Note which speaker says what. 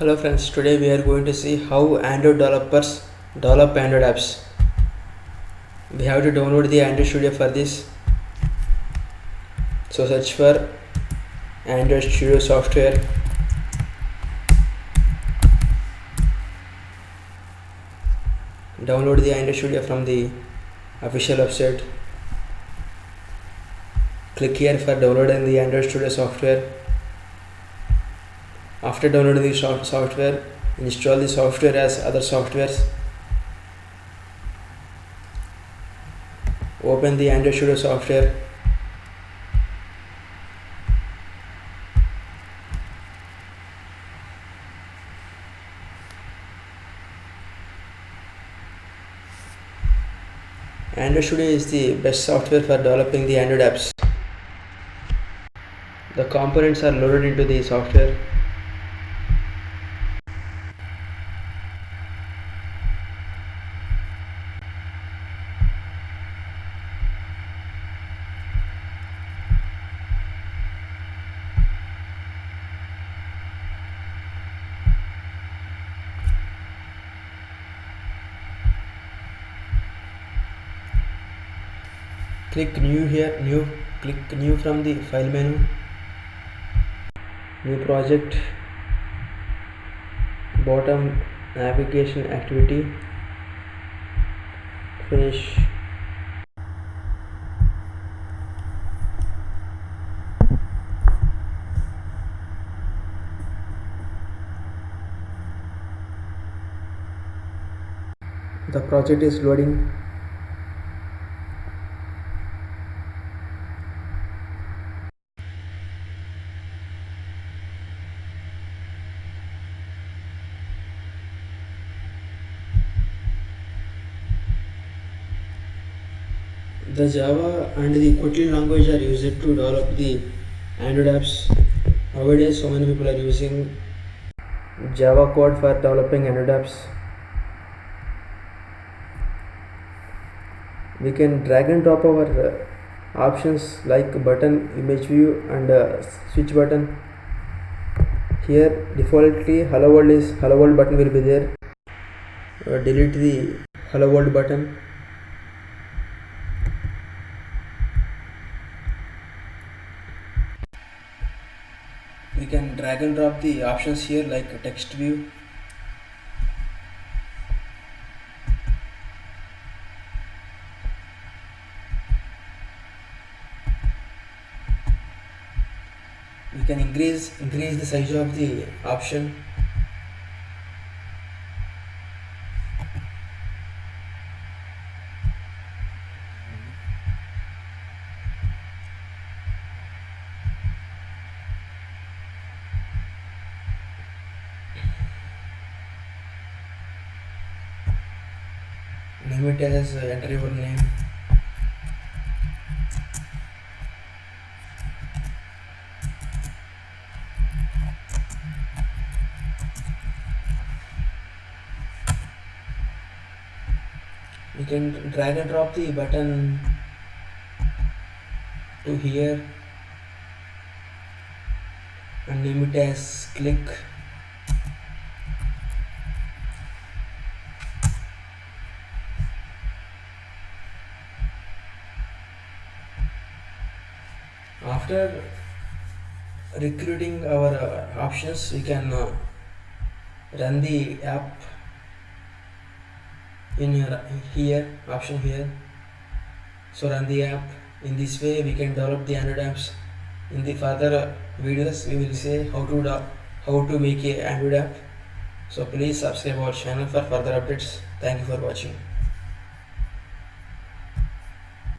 Speaker 1: Hello friends, today we are going to see how Android developers develop Android apps. We have to download the Android Studio for this. So search for Android Studio software. Download the Android Studio from the official website. Click here for downloading the Android Studio software. After downloading the software, install the software as other softwares. Open the Android Studio software. Android Studio is the best software for developing the Android apps. The components are loaded into the software. Click new here, click new from the file menu, new project, bottom navigation activity, finish. The project is loading. The Java and the Kotlin language are used to develop the Android apps. Nowadays, so many people are using Java code for developing Android apps. We can drag and drop our options like button, image view, and switch button. Here, defaultly, hello world button will be there. Delete the hello world button. We can drag and drop the options here like text view. We can increase the size of the option. Name it as enter your name. We can drag and drop the button to here and name it as click. After recruiting our options, we can run the app in here option here. So run the app. In this way we can develop the Android apps. In the further videos we will say how to make a Android app. So please subscribe our channel for further updates. Thank you for watching.